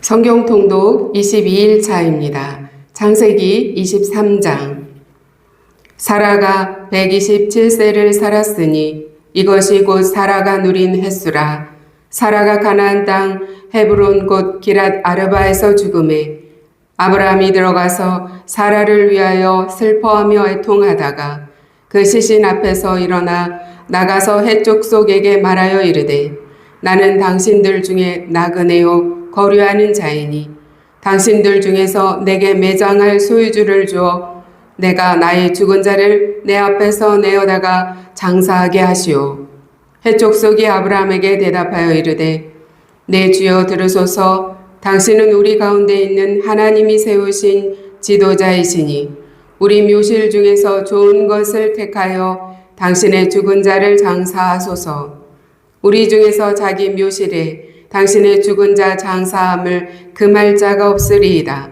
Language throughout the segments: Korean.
성경 통독 22일 차입니다. 창세기 23장. 사라가 127세를 살았으니 이것이 곧 사라가 누린 횟수라. 사라가 가나안 땅 헤브론 곧 기랏 아르바에서 죽음에 아브라함이 들어가서 사라를 위하여 슬퍼하며 애통하다가 그 시신 앞에서 일어나 나가서 해 족속에게 말하여 이르되 나는 당신들 중에 나그네요 거류하는 자이니 당신들 중에서 내게 매장할 소유주를 주어 내가 나의 죽은 자를 내 앞에서 내어다가 장사하게 하시오. 해 족속이 아브라함에게 대답하여 이르되 내 주여 들으소서. 당신은 우리 가운데 있는 하나님이 세우신 지도자이시니 우리 묘실 중에서 좋은 것을 택하여 당신의 죽은 자를 장사하소서. 우리 중에서 자기 묘실에 당신의 죽은 자 장사함을 금할 자가 없으리이다.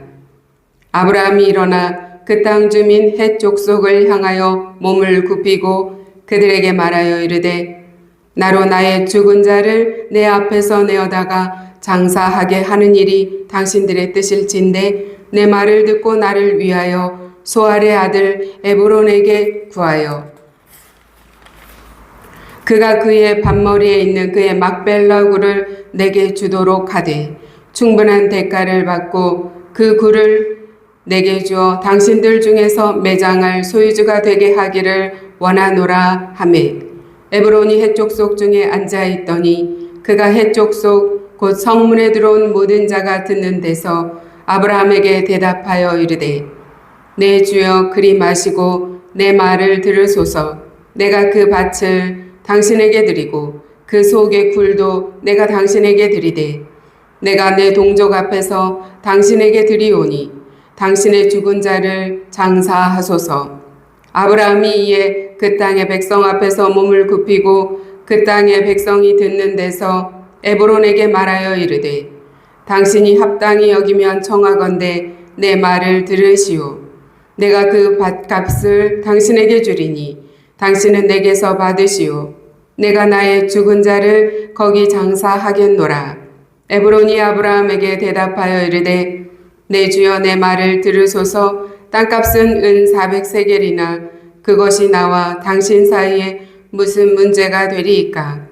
아브라함이 일어나 그 땅 주민 헷 족속을 향하여 몸을 굽히고 그들에게 말하여 이르되 나로 나의 죽은 자를 내 앞에서 내어다가 장사하게 하는 일이 당신들의 뜻일진데 내 말을 듣고 나를 위하여 소알의 아들 에브론에게 구하여 그가 그의 밭머리에 있는 그의 막벨라 굴을 내게 주도록 하되 충분한 대가를 받고 그 굴을 내게 주어 당신들 중에서 매장할 소유주가 되게 하기를 원하노라 하매 에브론이 헷 족속 중에 앉아있더니 그가 헷 족속 곧 성문에 들어온 모든 자가 듣는 데서 아브라함에게 대답하여 이르되 내 주여 그리 마시고 내 말을 들으소서. 내가 그 밭을 당신에게 드리고 그 속의 굴도 내가 당신에게 드리되 내가 내 동족 앞에서 당신에게 드리오니 당신의 죽은 자를 장사하소서. 아브라함이 이에 그 땅의 백성 앞에서 몸을 굽히고 그 땅의 백성이 듣는 데서 에브론에게 말하여 이르되 당신이 합당히 여기면 청하건대 내 말을 들으시오. 내가 그 밭값을 당신에게 주리니 당신은 내게서 받으시오. 내가 나의 죽은 자를 거기 장사하겠노라. 에브론이 아브라함에게 대답하여 이르되 내 주여 내 말을 들으소서. 땅값은 은 400세겔이나 그것이 나와 당신 사이에 무슨 문제가 되리이까.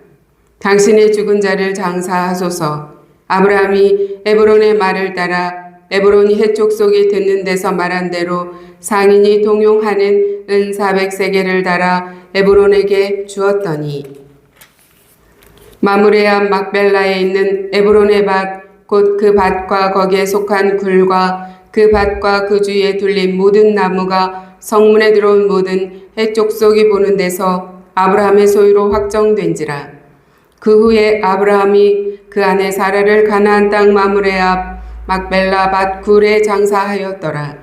당신의 죽은 자를 장사하소서. 아브라함이 에브론의 말을 따라 에브론이 헷 족속이 듣는 데서 말한 대로 상인이 동용하는 은 400세겔을 달아 에브론에게 주었더니 마므레 앞 막벨라에 있는 에브론의 밭 곧 그 밭과 거기에 속한 굴과 그 밭과 그 주위에 둘린 모든 나무가 성문에 들어온 모든 헷 족속이 보는 데서 아브라함의 소유로 확정된지라. 그 후에 아브라함이 그 아내 사라를 가나안 땅 마므레 앞 막벨라 밭 굴에 장사하였더라.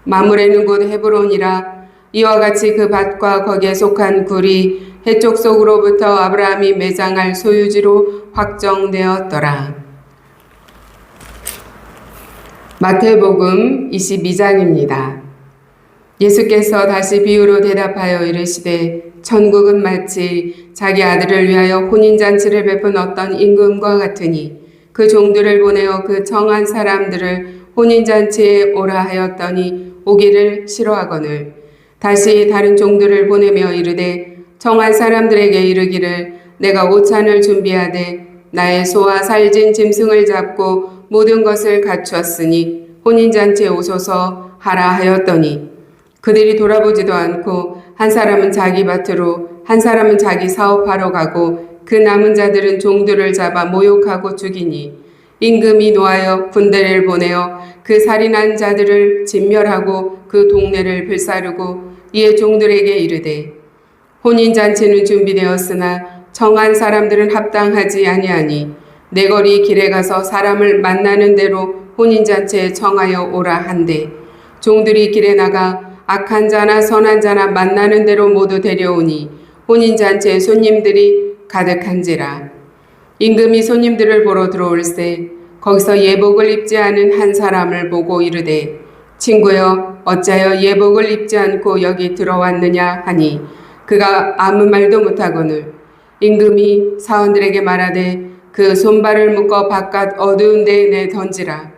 마므레는 곧 헤브론이라. 이와 같이 그 밭과 거기에 속한 굴이 헷 족속으로부터 아브라함이 매장할 소유지로 확정되었더라. 마태복음 22장입니다. 예수께서 다시 비유로 대답하여 이르시되 천국은 마치 자기 아들을 위하여 혼인잔치를 베푼 어떤 임금과 같으니 그 종들을 보내어 그 청한 사람들을 혼인잔치에 오라 하였더니 오기를 싫어하거늘 다시 다른 종들을 보내며 이르되 청한 사람들에게 이르기를 내가 오찬을 준비하되 나의 소와 살진 짐승을 잡고 모든 것을 갖추었으니 혼인잔치에 오소서 하라 하였더니 그들이 돌아보지도 않고 한 사람은 자기 밭으로 한 사람은 자기 사업하러 가고 그 남은 자들은 종들을 잡아 모욕하고 죽이니 임금이 노하여 군대를 보내어 그 살인한 자들을 진멸하고 그 동네를 불사르고 이에 종들에게 이르되 혼인잔치는 준비되었으나 청한 사람들은 합당하지 아니하니 내 거리 길에 가서 사람을 만나는 대로 혼인잔치에 청하여 오라 한대 종들이 길에 나가 악한 자나 선한 자나 만나는 대로 모두 데려오니 혼인잔치에 손님들이 가득한지라. 임금이 손님들을 보러 들어올세 거기서 예복을 입지 않은 한 사람을 보고 이르되 친구여 어찌하여 예복을 입지 않고 여기 들어왔느냐 하니 그가 아무 말도 못하거늘 임금이 사원들에게 말하되 그 손발을 묶어 바깥 어두운 데에 내 던지라.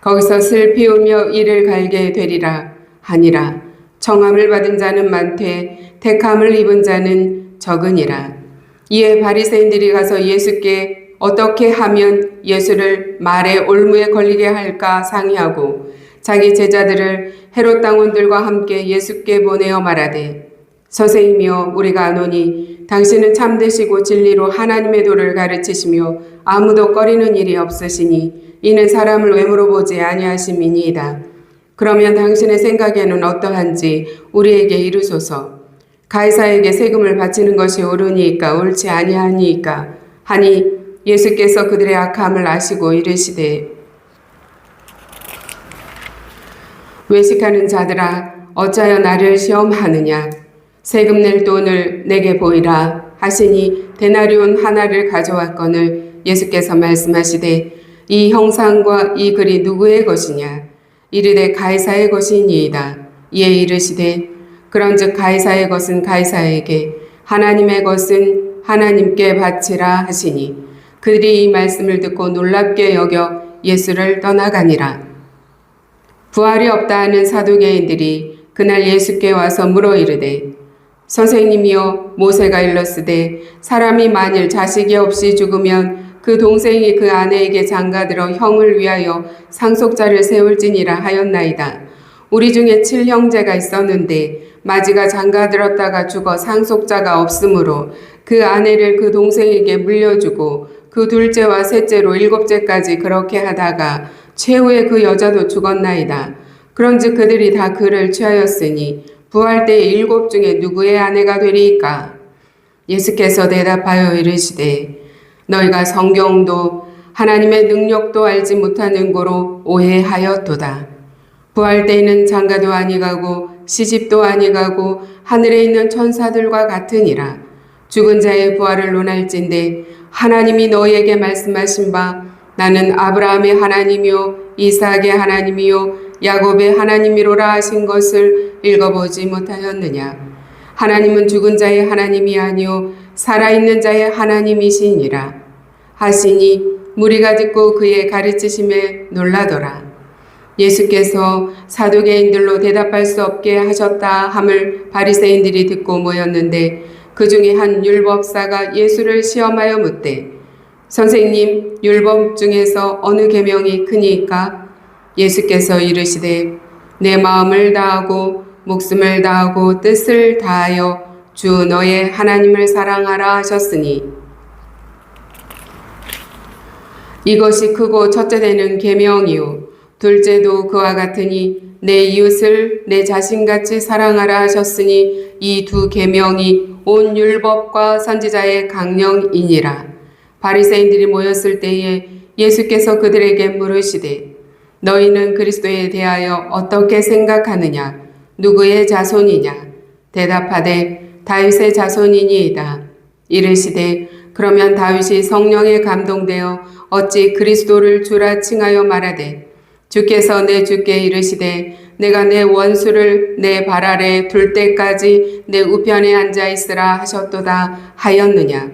거기서 슬피 울며 이를 갈게 되리라 하니라. 청함을 받은 자는 많되 택함을 입은 자는 적으니라. 이에 바리새인들이 가서 예수께 어떻게 하면 예수를 말의 올무에 걸리게 할까 상의하고 자기 제자들을 헤롯 당원들과 함께 예수께 보내어 말하되 선생님이여 우리가 아노니 당신은 참되시고 진리로 하나님의 도를 가르치시며 아무도 꺼리는 일이 없으시니 이는 사람을 외모로 보지 아니하심이니이다. 그러면 당신의 생각에는 어떠한지 우리에게 이르소서. 가이사에게 세금을 바치는 것이 옳으니까 옳지 아니하니까 하니 예수께서 그들의 악함을 아시고 이르시되 외식하는 자들아 어찌하여 나를 시험하느냐. 세금 낼 돈을 내게 보이라 하시니 데나리온 하나를 가져왔거늘 예수께서 말씀하시되 이 형상과 이 글이 누구의 것이냐. 이르되 가이사의 것이니이다. 이에 이르시되 그런즉 가이사의 것은 가이사에게 하나님의 것은 하나님께 바치라 하시니 그들이 이 말씀을 듣고 놀랍게 여겨 예수를 떠나가니라. 부활이 없다 하는 사두개인들이 그날 예수께 와서 물어 이르되 선생님이여 모세가 일렀으되 사람이 만일 자식이 없이 죽으면 그 동생이 그 아내에게 장가들어 형을 위하여 상속자를 세울지니라 하였나이다. 우리 중에 7형제가 있었는데 마지가 장가들었다가 죽어 상속자가 없으므로 그 아내를 그 동생에게 물려주고 그 둘째와 셋째로 7째까지 그렇게 하다가 최후에 그 여자도 죽었나이다. 그런즉 그들이 다 그를 취하였으니 부활 때의 7 중에 누구의 아내가 되리이까? 예수께서 대답하여 이르시되 너희가 성경도 하나님의 능력도 알지 못하는 고로 오해하였도다. 부활 때에는 장가도 아니가고 시집도 아니가고 하늘에 있는 천사들과 같으니라. 죽은 자의 부활을 논할진대 하나님이 너희에게 말씀하신 바 나는 아브라함의 하나님이요 이삭의 하나님이요 야곱의 하나님이로라 하신 것을 읽어보지 못하였느냐. 하나님은 죽은 자의 하나님이 아니요 살아있는 자의 하나님이시니라 하시니 무리가 듣고 그의 가르치심에 놀라더라. 예수께서 사두개인들로 대답할 수 없게 하셨다 함을 바리새인들이 듣고 모였는데 그 중에 한 율법사가 예수를 시험하여 묻되 선생님 율법 중에서 어느 계명이 크니까? 예수께서 이르시되 내 마음을 다하고 목숨을 다하고 뜻을 다하여 주 너의 하나님을 사랑하라 하셨으니 이것이 크고 첫째 되는 계명이요 둘째도 그와 같으니 내 이웃을 내 자신같이 사랑하라 하셨으니 이 2 계명이 온 율법과 선지자의 강령이니라. 바리새인들이 모였을 때에 예수께서 그들에게 물으시되 너희는 그리스도에 대하여 어떻게 생각하느냐? 누구의 자손이냐? 대답하되 다윗의 자손이니이다. 이르시되 그러면 다윗이 성령에 감동되어 어찌 그리스도를 주라 칭하여 말하되 주께서 내 주께 이르시되 내가 내 원수를 내 발 아래 둘 때까지 내 우편에 앉아 있으라 하셨도다 하였느냐.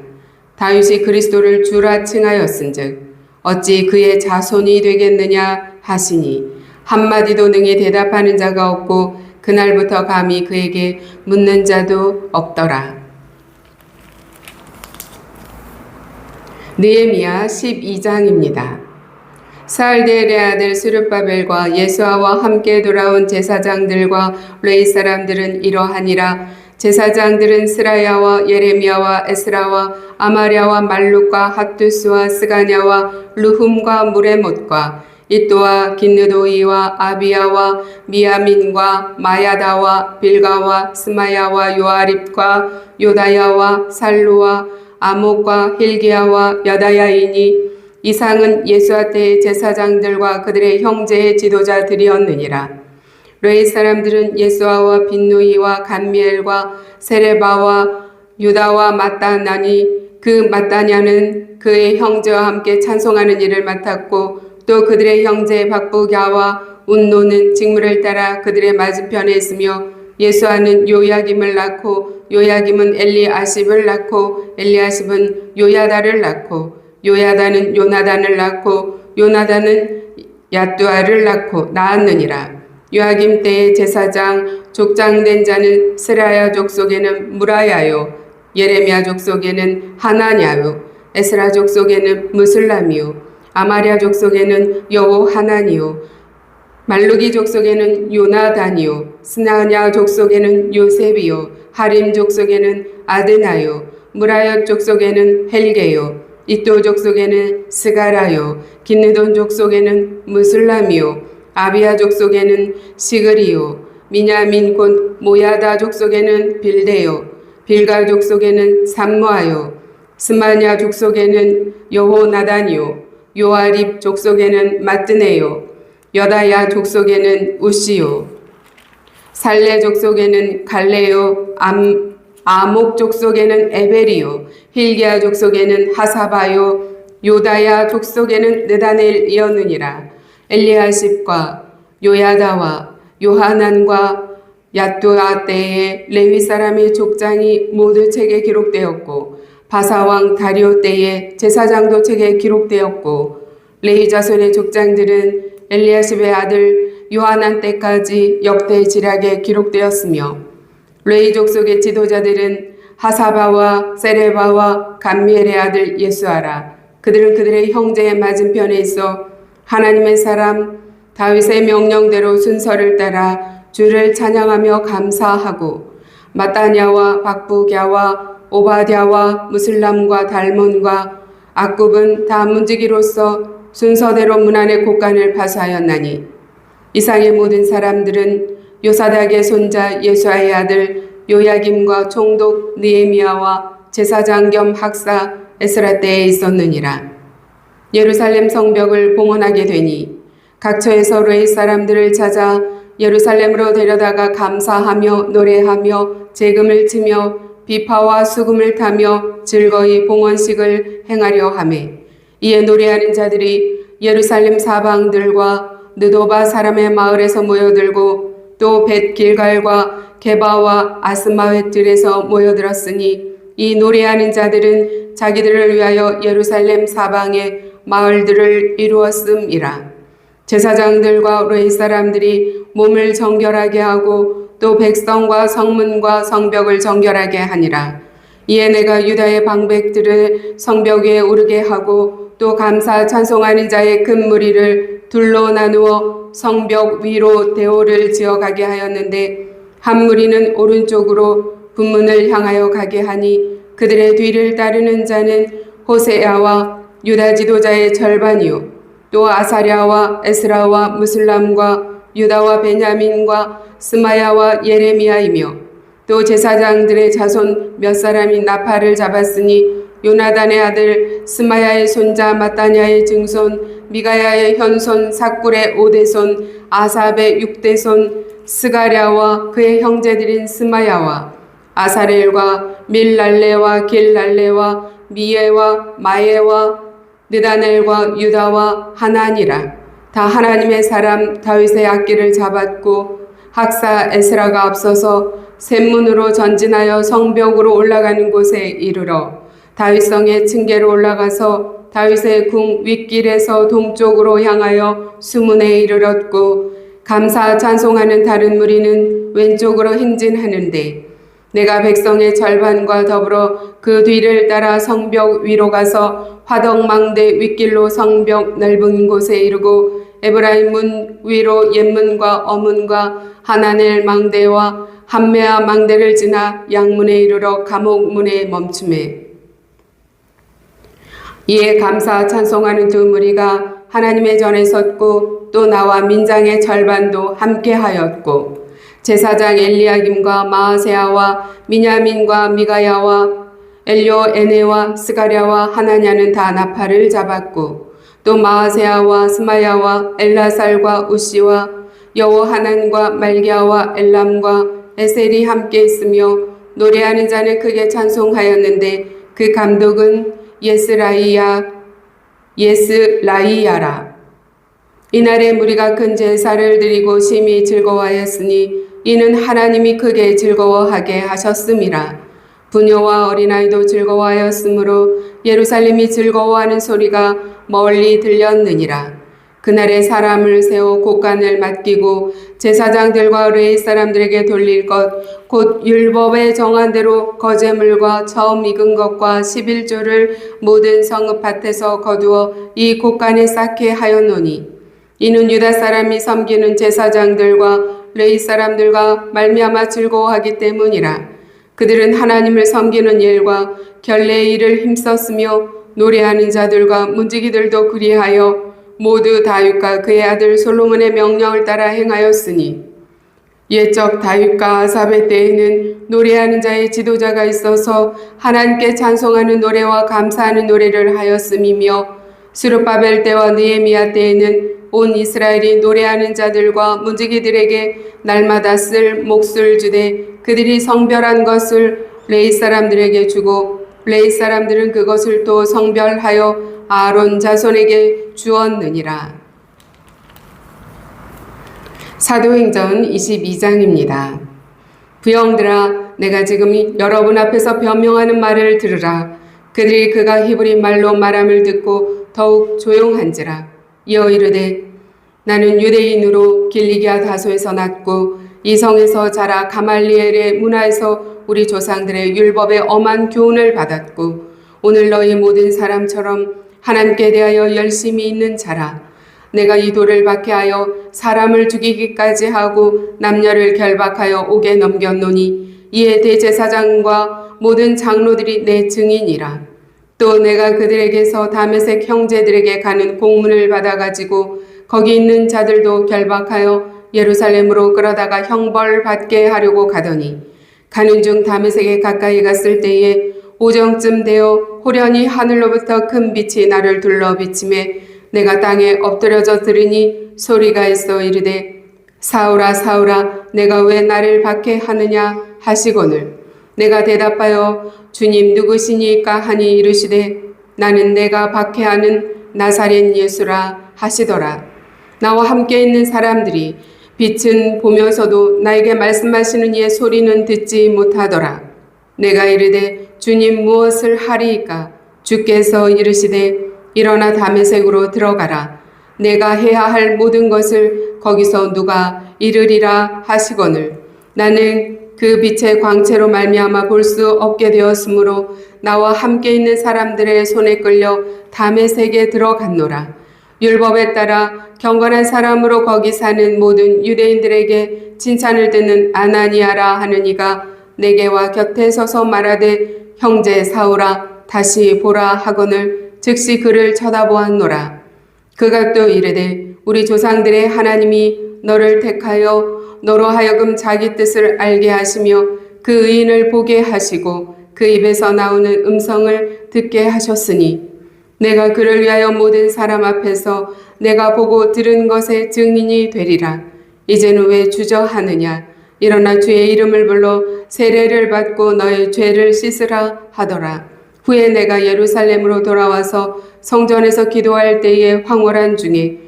다윗이 그리스도를 주라 칭하였은즉 어찌 그의 자손이 되겠느냐 하시니 한마디도 능히 대답하는 자가 없고 그날부터 감히 그에게 묻는 자도 없더라. 느헤미야 12장입니다. 사알디엘의 아들 스룹바벨과 예수아와 함께 돌아온 제사장들과 레위 사람들은 이러하니라. 제사장들은 스라야와 예레미야와 에스라와 아마랴와 말룩과 핫두스와 스가냐와 르훔과 무레못과 이또와 긴느도이와 아비야와 미야민과 마야다와 빌가와 스마야와 요아립과 요다야와 살루와 아목과 힐기야와 여다야이니 이상은 예수아 때의 제사장들과 그들의 형제의 지도자들이었느니라. 레위 사람들은 예수아와 빈누이와 감미엘과 세레바와 유다와 마따나니 그 마따냐는 그의 형제와 함께 찬송하는 일을 맡았고 또 그들의 형제 박부갸와 운노는 직무를 따라 그들의 맞은편에 있으며 예수아는 요야김을 낳고 요야김은 엘리아십을 낳고 엘리아십은 요야다를 낳고 요야다는 요나단을 낳고 요나단은 야뚜아를 낳았느니라. 요아김 때의 제사장 족장된 자는 스라야 족속에는 무라야요, 예레미야 족속에는 하나냐요, 에스라 족속에는 무슬람이요, 아마랴 족속에는 여호하나니요, 말루기 족속에는 요나단이요, 스나냐 족속에는 요셉이요, 하림 족속에는 아드나요, 무라엿 족속에는 헬게요, 이또 족속에는 스가라요, 긴느돈 족속에는 무슬람이요, 아비야 족속에는 시그리요, 미냐민 곧 모야다 족속에는 빌데요, 빌가 족속에는 삼무아요, 스마냐 족속에는 여호나단이요, 요아립 족속에는 마뜨네요, 여다야 족속에는 우시요, 살레 족속에는 갈레요, 아목 족속에는 에벨이요, 힐기야 족속에는 하사바요, 요다야 족속에는 느다넬이었느니라. 엘리야십과 요야다와 요하난과 야뚜아 때에 레위 사람의 족장이 모두 책에 기록되었고, 바사왕 다리오 때에 제사장도 책에 기록되었고, 레위 자손의 족장들은 엘리야십의 아들 요하난 때까지 역대 지략에 기록되었으며, 레위 족속의 지도자들은 하사바와 세레바와 감미엘의 아들 예수아라. 그들은 그들의 형제의 맞은편에 있어 하나님의 사람 다윗의 명령대로 순서를 따라 주를 찬양하며 감사하고, 마따냐와 박부갸와 오바댜와 무슬람과 달몬과 악굽은 다 문지기로서 순서대로 문안의 곡간을 파수하였나니, 이상의 모든 사람들은 요사닥의 손자 예수아의 아들 요야김과 총독 느헤미야와 제사장 겸 학사 에스라 때에 있었느니라. 예루살렘 성벽을 봉헌하게 되니 각처에서 레위 사람들을 찾아 예루살렘으로 데려다가 감사하며 노래하며 재금을 치며 비파와 수금을 타며 즐거이 봉헌식을 행하려 하매, 이에 노래하는 자들이 예루살렘 사방들과 느도바 사람의 마을에서 모여들고 또 벳길갈과 게바와 아스마웻들에서 모여들었으니, 이 노래하는 자들은 자기들을 위하여 예루살렘 사방에 마을들을 이루었음이라. 제사장들과 레위 사람들이 몸을 정결하게 하고 또 백성과 성문과 성벽을 정결하게 하니라. 이에 내가 유다의 방백들을 성벽 위에 오르게 하고 또 감사 찬송하는 자의 큰 무리를 둘로 나누어 성벽 위로 대오를 지어가게 하였는데, 한 무리는 오른쪽으로 분문을 향하여 가게 하니 그들의 뒤를 따르는 자는 호세야와 유다 지도자의 절반이요, 또 아사랴와 에스라와 무슬람과 유다와 베냐민과 스마야와 예레미야이며, 또 제사장들의 자손 몇 사람이 나팔을 잡았으니 요나단의 아들 스마야의 손자 마따냐의 증손 미가야의 현손 삭굴의 5대손 아삽의 6대손 스가랴와 그의 형제들인 스마야와 아사렐과 밀랄레와 길랄레와 미에와 마에와 느다넬과 유다와 하나니라. 다 하나님의 사람 다윗의 악기를 잡았고, 학사 에스라가 앞서서 샘문으로 전진하여 성벽으로 올라가는 곳에 이르러 다윗성의 층계로 올라가서 다윗의 궁 윗길에서 동쪽으로 향하여 수문에 이르렀고, 감사 찬송하는 다른 무리는 왼쪽으로 행진하는데, 내가 백성의 절반과 더불어 그 뒤를 따라 성벽 위로 가서 화덕망대 윗길로 성벽 넓은 곳에 이르고 에브라임 문 위로 옛문과 어문과 하나넬 망대와 함메아 망대를 지나 양문에 이르러 감옥 문에 멈추매, 이에 감사 찬송하는 두 무리가 하나님의 전에 섰고 또 나와 민장의 절반도 함께 하였고, 제사장 엘리야김과 마아세야와 미냐민과 미가야와 엘요에네와 스가랴와 하나냐는 다 나팔을 잡았고, 또 마아세야와 스마야와 엘라살과 우시와 여호하난과 말기야와 엘람과 에셀이 함께 있으며 노래하는 자는 크게 찬송하였는데, 그 감독은 예스라이야라. 이날에 무리가 큰 제사를 드리고 심히 즐거워하였으니 이는 하나님이 크게 즐거워하게 하셨음이라. 부녀와 어린아이도 즐거워하였으므로 예루살렘이 즐거워하는 소리가 멀리 들렸느니라. 그날에 사람을 세워 곳간을 맡기고 제사장들과 레위 사람들에게 돌릴 것 곧 율법에 정한 대로 거제물과 처음 익은 것과 11조를 모든 성읍밭에서 거두어 이 곳간에 쌓게 하였노니 이는 유다 사람이 섬기는 제사장들과 레위 사람들과 말미암아 즐거워하기 때문이라. 그들은 하나님을 섬기는 일과 결례의 일을 힘썼으며 노래하는 자들과 문지기들도 그리하여 모두 다윗과 그의 아들 솔로몬의 명령을 따라 행하였으니 옛적 다윗과 아삽의 때에는 노래하는 자의 지도자가 있어서 하나님께 찬송하는 노래와 감사하는 노래를 하였음이며 스룹바벨 때와 느헤미야 때에는 온 이스라엘이 노래하는 자들과 문지기들에게 날마다 쓸 몫을 주되 그들이 성별한 것을 레위 사람들에게 주고 레위 사람들은 그것을 또 성별하여 아론 자손에게 주었느니라. 사도행전 22장입니다. 부형들아, 내가 지금 여러분 앞에서 변명하는 말을 들으라. 그들이 그가 히브리 말로 말함을 듣고 더욱 조용한지라. 이어 이르되 나는 유대인으로 길리기아 다소에서 났고 이 성에서 자라 가말리엘의 문화에서 우리 조상들의 율법의 엄한 교훈을 받았고 오늘 너희 모든 사람처럼 하나님께 대하여 열심히 있는 자라. 내가 이 돌을 박해하여 사람을 죽이기까지 하고 남녀를 결박하여 옥에 넘겼노니 이에 대제사장과 모든 장로들이 내 증인이라. 또 내가 그들에게서 다메섹 형제들에게 가는 공문을 받아가지고 거기 있는 자들도 결박하여 예루살렘으로 끌어다가 형벌받게 하려고 가더니 가는 중 다메섹에 가까이 갔을 때에 오정쯤 되어 호련히 하늘로부터 큰 빛이 나를 둘러 비치매 내가 땅에 엎드려져 들으니 소리가 있어 이르되 사울아 사울아 내가 왜 나를 박해하느냐 하시거늘 내가 대답하여 주님 누구시니까 하니 이르시되 나는 내가 박해하는 나사렛 예수라 하시더라. 나와 함께 있는 사람들이 빛은 보면서도 나에게 말씀하시는 이의 소리는 듣지 못하더라. 내가 이르되 주님 무엇을 하리이까? 주께서 이르시되 일어나 다메섹으로 들어가라. 내가 해야 할 모든 것을 거기서 누가 이르리라 하시거늘 나는 그 빛의 광채로 말미암아 볼 수 없게 되었으므로 나와 함께 있는 사람들의 손에 끌려 다메섹에 들어갔노라. 율법에 따라 경건한 사람으로 거기 사는 모든 유대인들에게 칭찬을 듣는 아나니아라 하는 이가 내게 와 곁에 서서 말하되 형제 사울아 다시 보라 하거늘 즉시 그를 쳐다보았노라. 그가 또 이르되 우리 조상들의 하나님이 너를 택하여 너로 하여금 자기 뜻을 알게 하시며 그 의인을 보게 하시고 그 입에서 나오는 음성을 듣게 하셨으니 내가 그를 위하여 모든 사람 앞에서 내가 보고 들은 것의 증인이 되리라. 이제는 왜 주저하느냐? 일어나 주의 이름을 불러 세례를 받고 너의 죄를 씻으라 하더라. 후에 내가 예루살렘으로 돌아와서 성전에서 기도할 때에 황홀한 중에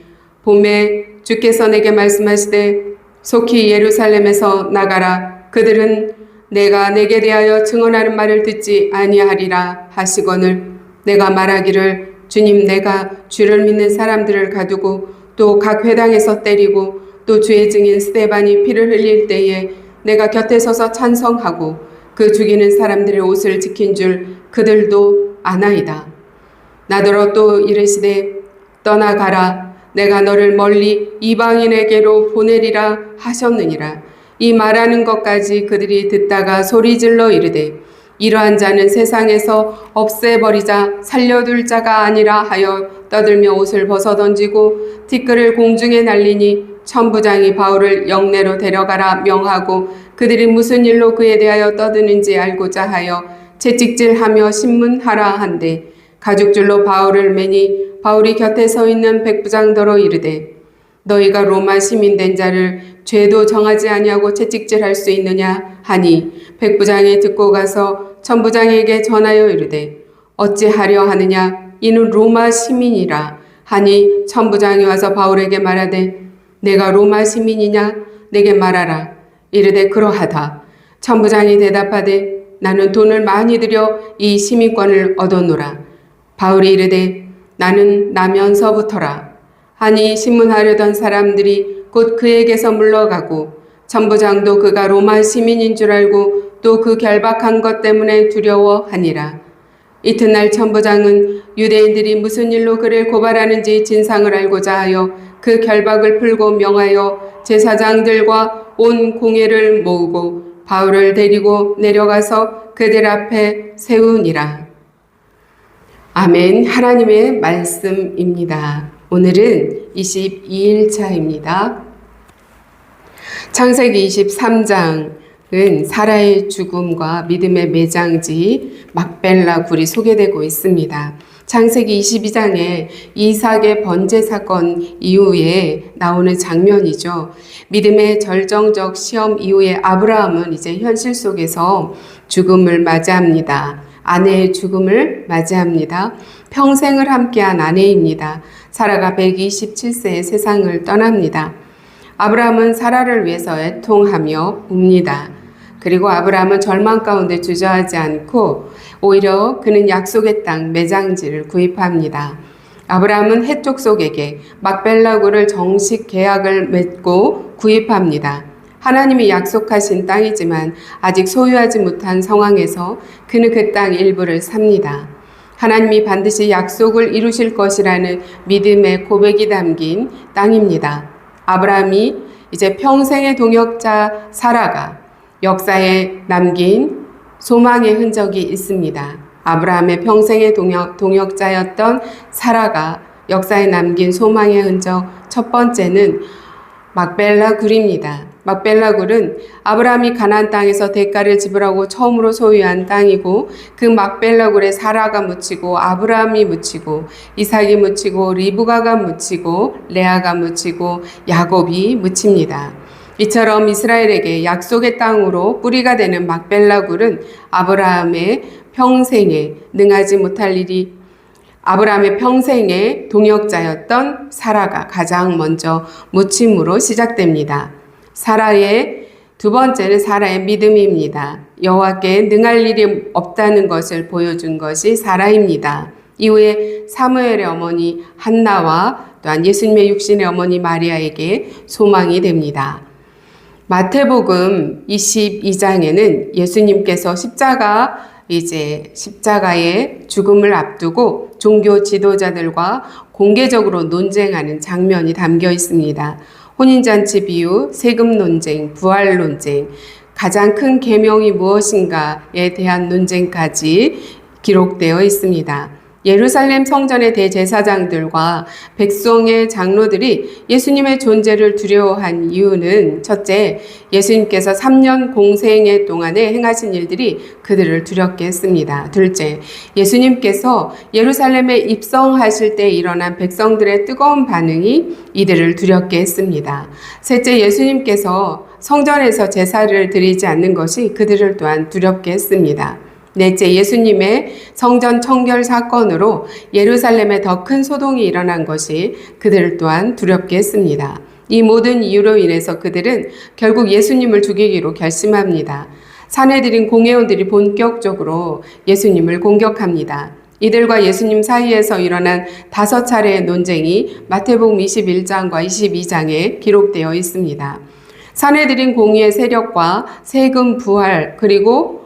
봄에 주께서 내게 말씀하시되 속히 예루살렘에서 나가라. 그들은 내가 내게 대하여 증언하는 말을 듣지 아니하리라 하시거늘 내가 말하기를 주님 내가 주를 믿는 사람들을 가두고 또 각 회당에서 때리고 또 주의 증인 스데반이 피를 흘릴 때에 내가 곁에 서서 찬성하고 그 죽이는 사람들의 옷을 지킨 줄 그들도 아나이다. 나더러 또 이르시되 떠나가라. 내가 너를 멀리 이방인에게로 보내리라 하셨느니라. 이 말하는 것까지 그들이 듣다가 소리질러 이르되 이러한 자는 세상에서 없애버리자 살려둘 자가 아니라 하여 떠들며 옷을 벗어던지고 티끌을 공중에 날리니 천부장이 바울을 영내로 데려가라 명하고 그들이 무슨 일로 그에 대하여 떠드는지 알고자 하여 채찍질하며 신문하라 한데 가죽줄로 바울을 매니 바울이 곁에 서 있는 백부장더러 이르되 너희가 로마 시민 된 자를 죄도 정하지 아니하고 채찍질할 수 있느냐 하니 백부장이 듣고 가서 천부장에게 전하여 이르되 어찌하려 하느냐 이는 로마 시민이라 하니 천부장이 와서 바울에게 말하되 내가 로마 시민이냐 내게 말하라. 이르되 그러하다. 천부장이 대답하되 나는 돈을 많이 들여 이 시민권을 얻어노라. 바울이 이르되 나는 나면서부터라 하니 신문하려던 사람들이 곧 그에게서 물러가고 천부장도 그가 로마 시민인 줄 알고 또 그 결박한 것 때문에 두려워하니라. 이튿날 천부장은 유대인들이 무슨 일로 그를 고발하는지 진상을 알고자 하여 그 결박을 풀고 명하여 제사장들과 온 공회를 모으고 바울을 데리고 내려가서 그들 앞에 세우니라. 아멘. 하나님의 말씀입니다. 오늘은 22일차입니다. 창세기 23장은 사라의 죽음과 믿음의 매장지 막벨라 굴이 소개되고 있습니다. 창세기 22장에 이삭의 번제 사건 이후에 나오는 장면이죠. 믿음의 절정적 시험 이후에 아브라함은 이제 현실 속에서 죽음을 맞이합니다. 아내의 죽음을 맞이합니다. 평생을 함께한 아내입니다. 사라가 127세에 세상을 떠납니다. 아브라함은 사라를 위해서 애통하며 웁니다. 그리고 아브라함은 절망 가운데 주저하지 않고 오히려 그는 약속의 땅 매장지를 구입합니다. 아브라함은 해족 속에게 막벨라 굴을 정식 계약을 맺고 구입합니다. 하나님이 약속하신 땅이지만 아직 소유하지 못한 상황에서 그는 그 땅 일부를 삽니다. 하나님이 반드시 약속을 이루실 것이라는 믿음의 고백이 담긴 땅입니다. 아브라함이 이제 평생의 동역자 사라가 역사에 남긴 소망의 흔적이 있습니다. 아브라함의 평생의 동역자였던 사라가 역사에 남긴 소망의 흔적 첫 번째는 막벨라 굴입니다. 막벨라 굴은 아브라함이 가나안 땅에서 대가를 지불하고 처음으로 소유한 땅이고 그 막벨라 굴에 사라가 묻히고 아브라함이 묻히고 이삭이 묻히고 리브가가 묻히고 레아가 묻히고 야곱이 묻힙니다. 이처럼 이스라엘에게 약속의 땅으로 뿌리가 되는 막벨라 굴은 아브라함의 평생에 능하지 못할 일이 아브라함의 평생의 동역자였던 사라가 가장 먼저 묻힘으로 시작됩니다. 사라의 두 번째는 사라의 믿음입니다. 여호와께 능할 일이 없다는 것을 보여준 것이 사라입니다. 이후에 사무엘의 어머니 한나와 또한 예수님의 육신의 어머니 마리아에게 소망이 됩니다. 마태복음 22장에는 예수님께서 십자가의 죽음을 앞두고 종교 지도자들과 공개적으로 논쟁하는 장면이 담겨 있습니다. 혼인잔치 비유, 세금 논쟁, 부활 논쟁, 가장 큰 계명이 무엇인가에 대한 논쟁까지 기록되어 있습니다. 예루살렘 성전의 대제사장들과 백성의 장로들이 예수님의 존재를 두려워한 이유는 첫째, 예수님께서 3년 공생애 동안에 행하신 일들이 그들을 두렵게 했습니다. 둘째, 예수님께서 예루살렘에 입성하실 때 일어난 백성들의 뜨거운 반응이 이들을 두렵게 했습니다. 셋째, 예수님께서 성전에서 제사를 드리지 않는 것이 그들을 또한 두렵게 했습니다. 넷째, 예수님의 성전 청결 사건으로 예루살렘에 더 큰 소동이 일어난 것이 그들 또한 두렵게 했습니다. 이 모든 이유로 인해서 그들은 결국 예수님을 죽이기로 결심합니다. 산헤드린 공회원들이 본격적으로 예수님을 공격합니다. 이들과 예수님 사이에서 일어난 5차례의 논쟁이 마태복음 21장과 22장에 기록되어 있습니다. 산헤드린 공의의 세력과 세금 부활 그리고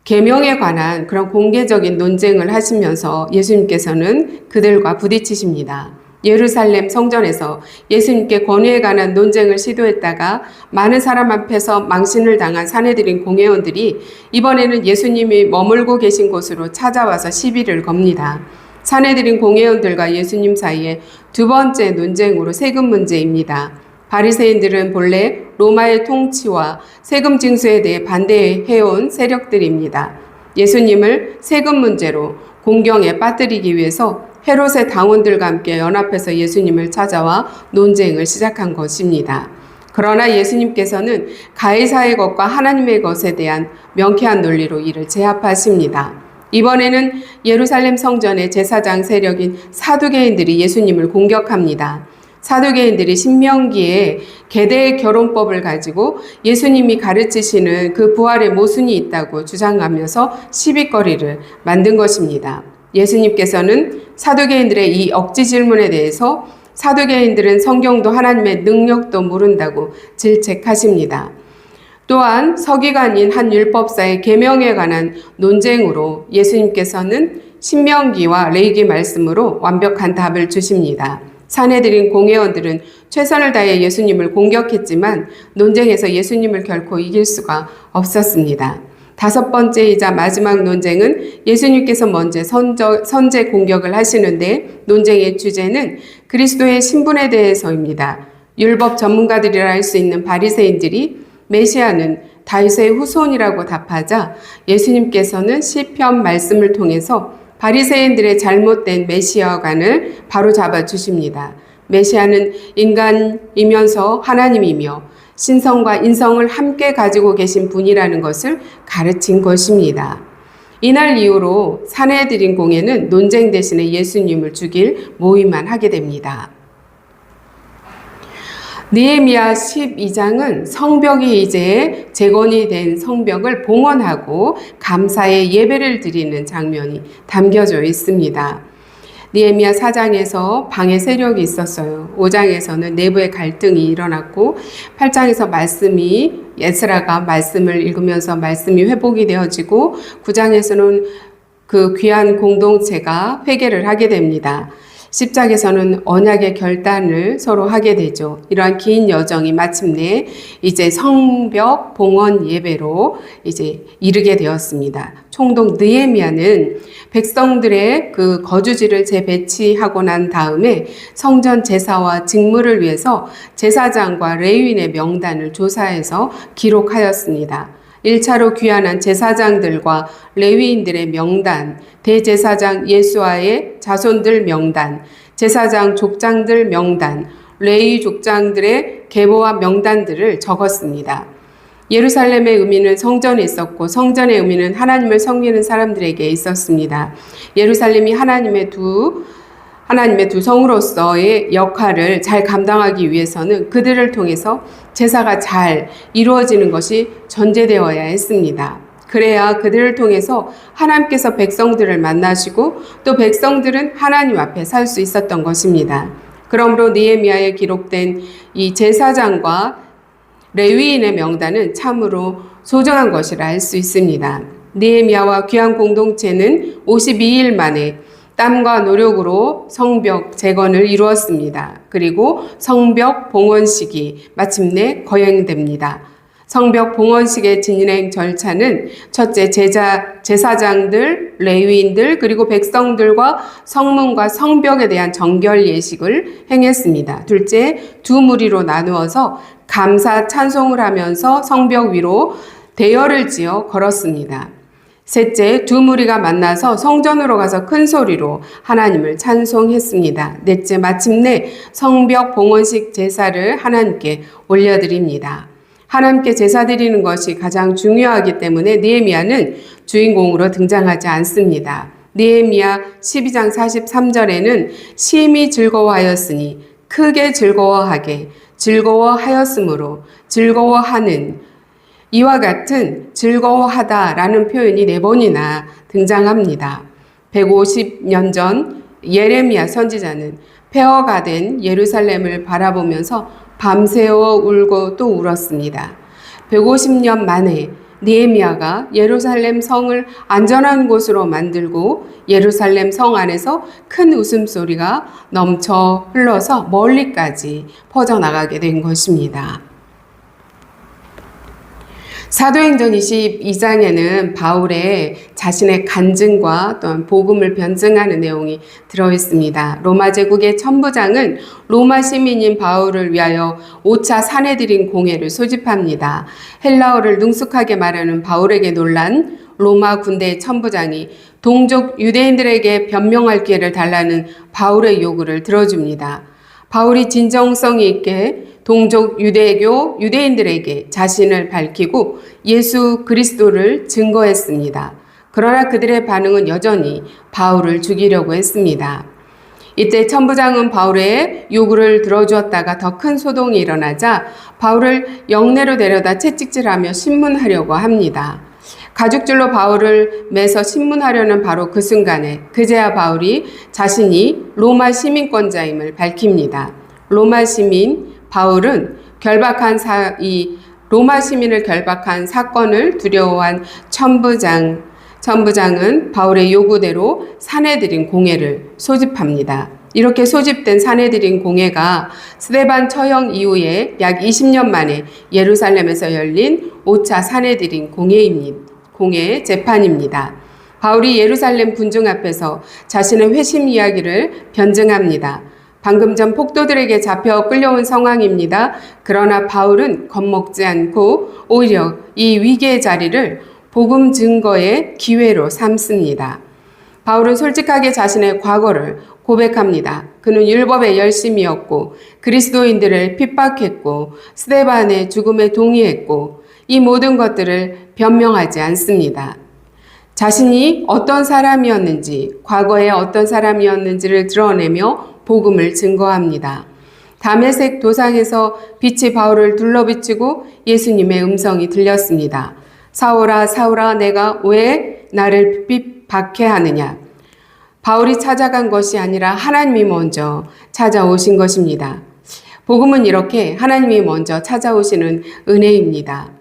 계명에 관한 그런 공개적인 논쟁을 하시면서 예수님께서는 그들과 부딪히십니다. 예루살렘 성전에서 예수님께 권위에 관한 논쟁을 시도했다가 많은 사람 앞에서 망신을 당한 산헤드린 공회원들이 이번에는 예수님이 머물고 계신 곳으로 찾아와서 시비를 겁니다. 산헤드린 공회원들과 예수님 사이에 두 번째 논쟁으로 세금 문제입니다. 바리새인들은 본래 로마의 통치와 세금 징수에 대해 반대해온 세력들입니다. 예수님을 세금 문제로 공경에 빠뜨리기 위해서 헤롯의 당원들과 함께 연합해서 예수님을 찾아와 논쟁을 시작한 것입니다. 그러나 예수님께서는 가이사의 것과 하나님의 것에 대한 명쾌한 논리로 이를 제압하십니다. 이번에는 예루살렘 성전의 제사장 세력인 사두개인들이 예수님을 공격합니다. 사두개인들이 신명기에 계대 결혼법을 가지고 예수님이 가르치시는 그 부활의 모순이 있다고 주장하면서 시비거리를 만든 것입니다. 예수님께서는 사두개인들의 이 억지 질문에 대해서 사두개인들은 성경도 하나님의 능력도 모른다고 질책하십니다. 또한 서기관인 한 율법사의 계명에 관한 논쟁으로 예수님께서는 신명기와 레위기 말씀으로 완벽한 답을 주십니다. 사내들인 공회원들은 최선을 다해 예수님을 공격했지만 논쟁에서 예수님을 결코 이길 수가 없었습니다. 다섯 번째이자 마지막 논쟁은 예수님께서 먼저 선제 공격을 하시는데 논쟁의 주제는 그리스도의 신분에 대해서입니다. 율법 전문가들이라 할 수 있는 바리새인들이 메시아는 다윗의 후손이라고 답하자 예수님께서는 시편 말씀을 통해서 바리새인들의 잘못된 메시아관을 바로잡아 주십니다. 메시아는 인간이면서 하나님이며 신성과 인성을 함께 가지고 계신 분이라는 것을 가르친 것입니다. 이날 이후로 사내들인 공회는 논쟁 대신에 예수님을 죽일 모의만 하게 됩니다. 느헤미야 12장은 성벽이 이제 재건이 된 성벽을 봉헌하고 감사의 예배를 드리는 장면이 담겨져 있습니다. 느헤미야 4장에서 방해 세력이 있었어요. 5장에서는 내부의 갈등이 일어났고 8장에서 에스라가 말씀을 읽으면서 말씀이 회복이 되어지고 9장에서는 그 귀한 공동체가 회개를 하게 됩니다. 10장에서는 언약의 결단을 서로 하게 되죠. 이러한 긴 여정이 마침내 이제 성벽 봉헌 예배로 이제 이르게 되었습니다. 총독 느헤미야는 백성들의 그 거주지를 재배치하고 난 다음에 성전 제사와 직무를 위해서 제사장과 레위인의 명단을 조사해서 기록하였습니다. 1차로 귀환한 제사장들과 레위인들의 명단, 대제사장 예수아의 자손들 명단, 제사장 족장들 명단, 레위 족장들의 계보와 명단들을 적었습니다. 예루살렘의 의미는 성전에 있었고 성전의 의미는 하나님을 섬기는 사람들에게 있었습니다. 예루살렘이 하나님의 두 성으로서의 역할을 잘 감당하기 위해서는 그들을 통해서 제사가 잘 이루어지는 것이 전제되어야 했습니다. 그래야 그들을 통해서 하나님께서 백성들을 만나시고 또 백성들은 하나님 앞에 살 수 있었던 것입니다. 그러므로 느헤미야에 기록된 이 제사장과 레위인의 명단은 참으로 소중한 것이라 할 수 있습니다. 느헤미야와 귀한 공동체는 52일 만에 땀과 노력으로 성벽 재건을 이루었습니다. 그리고 성벽 봉헌식이 마침내 거행됩니다. 성벽 봉헌식의 진행 절차는 첫째 제사장들, 레위인들 그리고 백성들과 성문과 성벽에 대한 정결 예식을 행했습니다. 둘째, 두 무리로 나누어서 감사 찬송을 하면서 성벽 위로 대열을 지어 걸었습니다. 셋째, 두 무리가 만나서 성전으로 가서 큰 소리로 하나님을 찬송했습니다. 넷째, 마침내 성벽 봉헌식 제사를 하나님께 올려드립니다. 하나님께 제사 드리는 것이 가장 중요하기 때문에 느헤미야는 주인공으로 등장하지 않습니다. 느헤미야 12장 43절에는 심히 즐거워하였으니 크게 즐거워하였으므로 즐거워하는 이와 같은 즐거워하다라는 표현이 4번이나 등장합니다. 150년 전 예레미야 선지자는 폐허가 된 예루살렘을 바라보면서 밤새워 울고 또 울었습니다. 150년 만에 느헤미야가 예루살렘 성을 안전한 곳으로 만들고 예루살렘 성 안에서 큰 웃음소리가 넘쳐 흘러서 멀리까지 퍼져나가게 된 것입니다. 사도행전 22장에는 바울의 자신의 간증과 또한 복음을 변증하는 내용이 들어있습니다. 로마 제국의 천부장은 로마 시민인 바울을 위하여 5차 사내들인 공회를 소집합니다. 헬라어를 능숙하게 말하는 바울에게 놀란 로마 군대의 천부장이 동족 유대인들에게 변명할 기회를 달라는 바울의 요구를 들어줍니다. 바울이 진정성이 있게 동족 유대인들에게 자신을 밝히고 예수 그리스도를 증거했습니다. 그러나 그들의 반응은 여전히 바울을 죽이려고 했습니다. 이때 천부장은 바울의 요구를 들어주었다가 더 큰 소동이 일어나자 바울을 영내로 데려다 채찍질하며 신문하려고 합니다. 가죽줄로 바울을 매서 신문하려는 바로 그 순간에 그제야 바울이 자신이 로마 시민권자임을 밝힙니다. 로마 시민 바울은 로마 시민을 결박한 사건을 두려워한 천부장은 바울의 요구대로 사내들인 공회를 소집합니다. 이렇게 소집된 사내들인 공회가 스데반 처형 이후에 약 20년 만에 예루살렘에서 열린 5차 사내들인 공회 재판입니다. 바울이 예루살렘 군중 앞에서 자신의 회심 이야기를 변증합니다. 방금 전 폭도들에게 잡혀 끌려온 상황입니다. 그러나 바울은 겁먹지 않고 오히려 이 위기의 자리를 복음 증거의 기회로 삼습니다. 바울은 솔직하게 자신의 과거를 고백합니다. 그는 율법의 열심이었고 그리스도인들을 핍박했고 스데반의 죽음에 동의했고 이 모든 것들을 변명하지 않습니다. 자신이 어떤 사람이었는지, 과거에 어떤 사람이었는지를 드러내며 복음을 증거합니다. 다메섹 도상에서 빛이 바울을 둘러비치고 예수님의 음성이 들렸습니다. 사울아, 사울아, 내가 왜 나를 박해하느냐? 바울이 찾아간 것이 아니라 하나님이 먼저 찾아오신 것입니다. 복음은 이렇게 하나님이 먼저 찾아오시는 은혜입니다.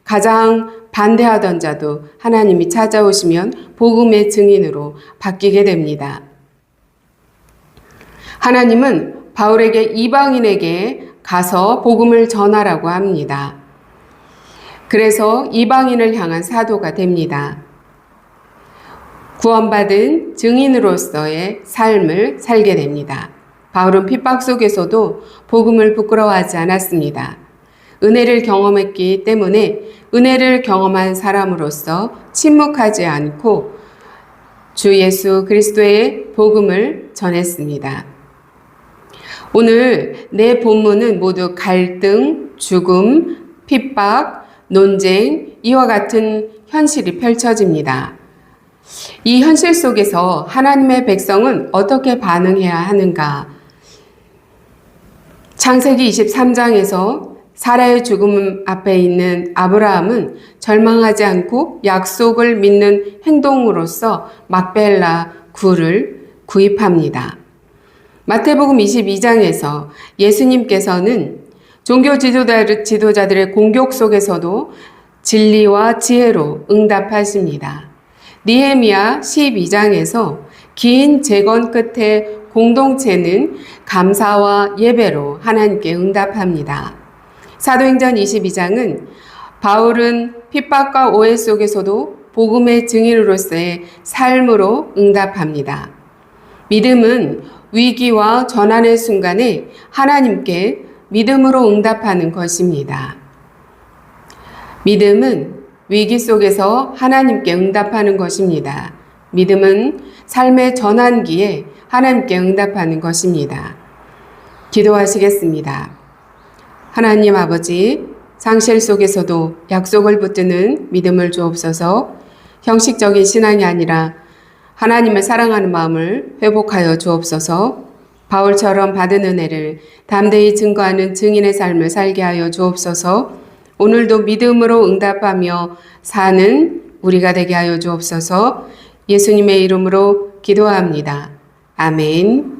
가장 반대하던 자도 하나님이 찾아오시면 복음의 증인으로 바뀌게 됩니다. 하나님은 바울에게 이방인에게 가서 복음을 전하라고 합니다. 그래서 이방인을 향한 사도가 됩니다. 구원받은 증인으로서의 삶을 살게 됩니다. 바울은 핍박 속에서도 복음을 부끄러워하지 않았습니다. 은혜를 경험했기 때문에 은혜를 경험한 사람으로서 침묵하지 않고 주 예수 그리스도의 복음을 전했습니다. 오늘 내 본문은 모두 갈등, 죽음, 핍박, 논쟁, 이와 같은 현실이 펼쳐집니다. 이 현실 속에서 하나님의 백성은 어떻게 반응해야 하는가? 창세기 23장에서 사라의 죽음 앞에 있는 아브라함은 절망하지 않고 약속을 믿는 행동으로서 막벨라 굴을 구입합니다. 마태복음 22장에서 예수님께서는 종교 지도자들의 공격 속에서도 진리와 지혜로 응답하십니다. 느헤미야 12장에서 긴 재건 끝에 공동체는 감사와 예배로 하나님께 응답합니다. 사도행전 22장은 바울은 핍박과 오해 속에서도 복음의 증인으로서의 삶으로 응답합니다. 믿음은 위기와 전환의 순간에 하나님께 믿음으로 응답하는 것입니다. 믿음은 위기 속에서 하나님께 응답하는 것입니다. 믿음은 삶의 전환기에 하나님께 응답하는 것입니다. 기도하시겠습니다. 하나님 아버지, 상실 속에서도 약속을 붙드는 믿음을 주옵소서. 형식적인 신앙이 아니라 하나님을 사랑하는 마음을 회복하여 주옵소서. 바울처럼 받은 은혜를 담대히 증거하는 증인의 삶을 살게 하여 주옵소서. 오늘도 믿음으로 응답하며 사는 우리가 되게 하여 주옵소서. 예수님의 이름으로 기도합니다. 아멘.